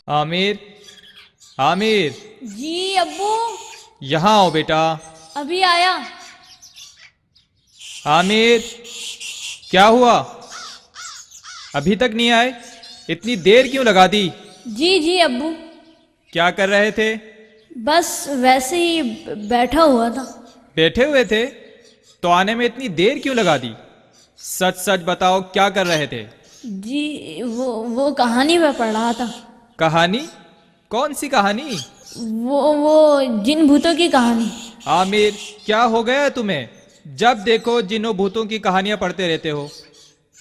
आमिर, आमिर, जी अब्बू, यहाँ आओ बेटा। अभी आया। आमिर, क्या हुआ? अभी तक नहीं आए? इतनी देर क्यों लगा दी? जी जी अब्बू, क्या कर रहे थे? बस वैसे ही बैठा हुआ था। बैठे हुए थे? तो आने में इतनी देर क्यों लगा दी? सच सच बताओ, क्या कर रहे थे? जी वो कहानी मैं पढ़ रहा था। कहानी? कौन सी कहानी? वो जिन भूतों की कहानी। आमिर, क्या हो गया है तुम्हें? जब देखो जिन्हों भूतों की कहानियां पढ़ते रहते हो।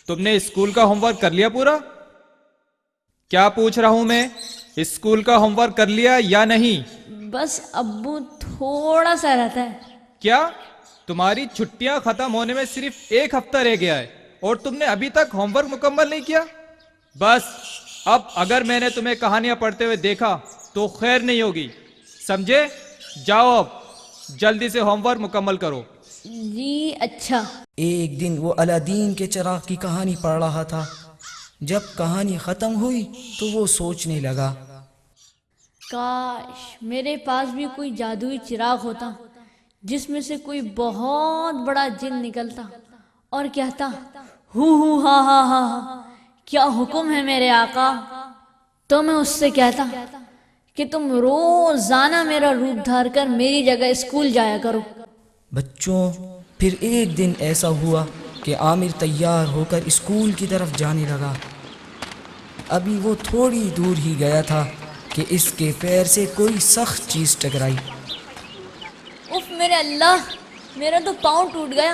तुमने स्कूल का होमवर्क कर लिया पूरा? क्या पूछ रहा हूं मैं? स्कूल का होमवर्क कर लिया या नहीं? बस अब्बू थोड़ा सा रहता है। क्या तुम्हारी छुट्टियां खत्म होने में सिर्फ एक हफ्ता रह गया है और तुमने अभी तक होमवर्क मुकम्मल नहीं किया? बस, अब अगर मैंने तुम्हें कहानियां पढ़ते हुए देखा तो खैर नहीं होगी, समझे? जाओ, अब जल्दी से होमवर्क मुकम्मल करो। जी अच्छा। एक दिन वो अलादीन के चिराग की कहानी पढ़ रहा था। जब कहानी ख़त्म हुई तो वो सोचने लगा, काश मेरे पास भी कोई जादुई चिराग होता जिसमें से कोई बहुत बड़ा जिन निकलता और कहता, हु हा हा हा हा, क्या हुक्म है मेरे आका। तो मैं उससे कहता कि तुम रोजाना मेरा रूप धार कर मेरी जगह स्कूल जाया करो। बच्चों, फिर एक दिन ऐसा हुआ कि आमिर तैयार होकर स्कूल की तरफ जाने लगा। अभी वो थोड़ी दूर ही गया था कि इसके पैर से कोई सख्त चीज़ टकराई। उफ मेरे अल्लाह, मेरा तो पाँव टूट गया।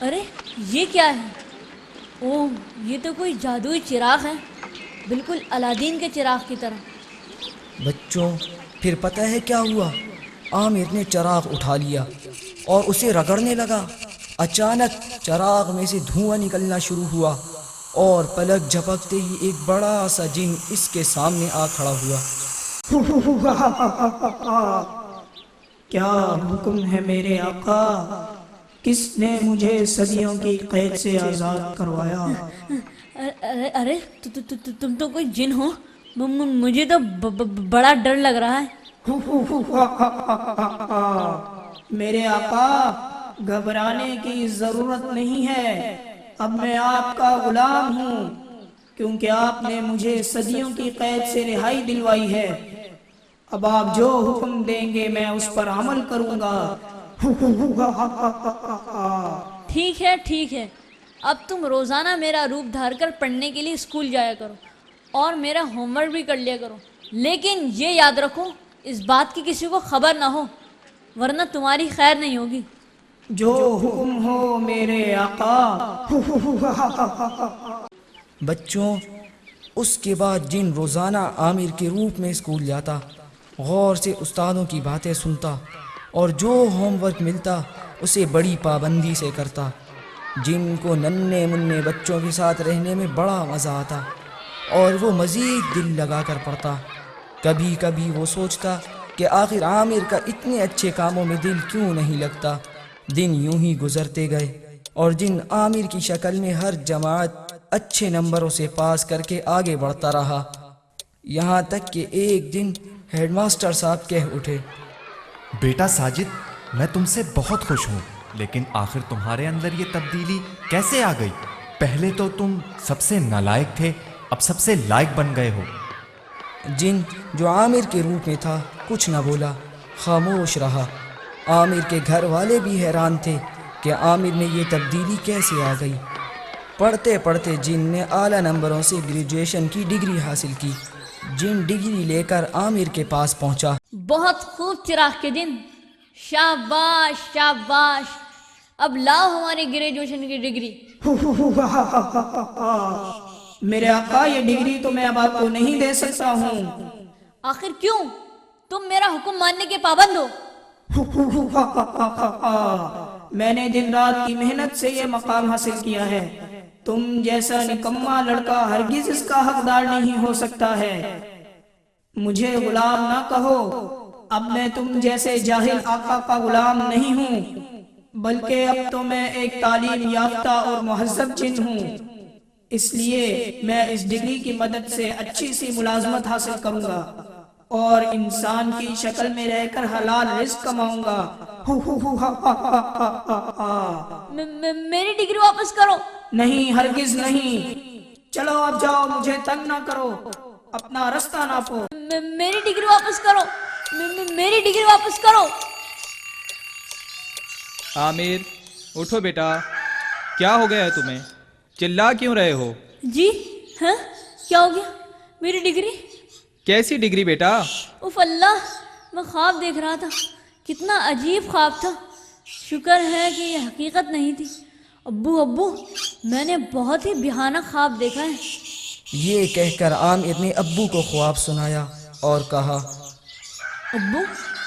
अरे ये क्या है? ओह, ये तो कोई जादुई चिराग है, बिल्कुल अलादीन के चिराग की तरह। बच्चों, फिर पता है क्या हुआ? आमिर ने चिराग उठा लिया और उसे रगड़ने लगा। अचानक चिराग में से धुआं निकलना शुरू हुआ और पलक झपकते ही एक बड़ा सा जिन इसके सामने आ खड़ा हुआ। क्या हुक्म है मेरे आका? किसने मुझे सदियों की कैद से आज़ाद करवाया? अरे तुम तो कोई जिन हो। मुझे तो बड़ा डर लग रहा है। मेरे आका, घबराने की जरूरत नहीं है। अब मैं आपका गुलाम हूँ, क्योंकि आपने मुझे सदियों की कैद से रिहाई दिलवाई है। अब आप जो हुक्म देंगे मैं उस पर अमल करूँगा। ठीक है ठीक है, अब तुम रोजाना मेरा रूप धार कर पढ़ने के लिए स्कूल जाया करो और मेरा होमवर्क भी कर लिया करो। लेकिन ये याद रखो, इस बात की किसी को खबर ना हो, वरना तुम्हारी खैर नहीं होगी। जो हुक्म हो मेरे आका। बच्चों, उसके बाद जिन रोज़ाना आमिर के रूप में स्कूल जाता, गौर से उस्तादों की बातें सुनता और जो होमवर्क मिलता उसे बड़ी पाबंदी से करता। जिन को नन्हे मुन्ने बच्चों के साथ रहने में बड़ा मज़ा आता और वो मज़ीद दिल लगा कर पढ़ता। कभी कभी वो सोचता कि आखिर आमिर का इतने अच्छे कामों में दिल क्यों नहीं लगता। दिन यूं ही गुजरते गए और जिन आमिर की शक्ल में हर जमात अच्छे नंबरों से पास करके आगे बढ़ता रहा, यहाँ तक कि एक दिन हेडमास्टर साहब कह उठे, बेटा साजिद, मैं तुमसे बहुत खुश हूँ, लेकिन आखिर तुम्हारे अंदर ये तब्दीली कैसे आ गई? पहले तो तुम सबसे नालायक थे, अब सबसे लायक बन गए हो। जिन जो आमिर के रूप में था कुछ न बोला, खामोश रहा। आमिर के घर वाले भी हैरान थे कि आमिर में ये तब्दीली कैसे आ गई। पढ़ते पढ़ते जिन ने आला नंबरों से ग्रेजुएशन की डिग्री हासिल की। जिन डिग्री लेकर आमिर के पास पहुंचा। बहुत खूब चिराग के जिन, शाबाश शाबाश, अब लाओ हमारी ग्रेजुएशन की डिग्री। मेरे आका, ये डिग्री तो मैं अब आपको नहीं दे सकता हूँ। आखिर क्यों? तुम मेरा हुक्म मानने के पाबंद हो। मैंने दिन रात की मेहनत से ये मकाम हासिल किया है। तुम जैसा निकम्मा लड़का हरगिज इसका हकदार नहीं हो सकता है। मुझे गुलाम ना कहो। अब मैं तुम जैसे जाहिल आका का गुलाम नहीं हूँ, बल्कि अब तो मैं एक तालीम याफ्ता और मुहज़्ज़ब जिन हूँ। اس لیے میں اس ڈگری کی مدد سے اچھی سی ملازمت حاصل کروں گا اور انسان کی شکل میں رہ کر حلال رزق کماؤں گا. میری ڈگری واپس کرو. نہیں، ہرگز نہیں. چلو اب جاؤ، مجھے تنگ نہ کرو، اپنا رستہ ناپو. میری ڈگری واپس کرو. میری ڈگری واپس کرو. عامر اٹھو بیٹا، کیا ہو گیا ہے تمہیں؟ چلا کیوں رہے ہو؟ جی ہاں، کیا ہو گیا؟ میری ڈگری؟ کیسی ڈگری بیٹا؟ اف اللہ، میں خواب دیکھ رہا تھا، کتنا عجیب خواب تھا. شکر ہے کہ یہ حقیقت نہیں تھی. ابو میں نے بہت ہی بھیانک خواب دیکھا ہے. یہ کہہ کر عامر نے ابو کو خواب سنایا اور کہا، ابو،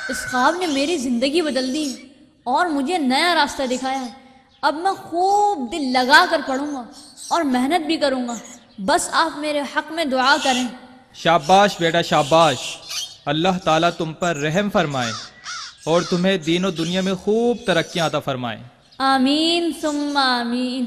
اس خواب نے میری زندگی بدل دی ہے اور مجھے نیا راستہ دکھایا ہے. اب میں خوب دل لگا کر پڑھوں گا اور محنت بھی کروں گا. بس آپ میرے حق میں دعا کریں. شاباش بیٹا شاباش، اللہ تعالیٰ تم پر رحم فرمائے اور تمہیں دین و دنیا میں خوب ترقیاں عطا فرمائے. آمین ثم آمین.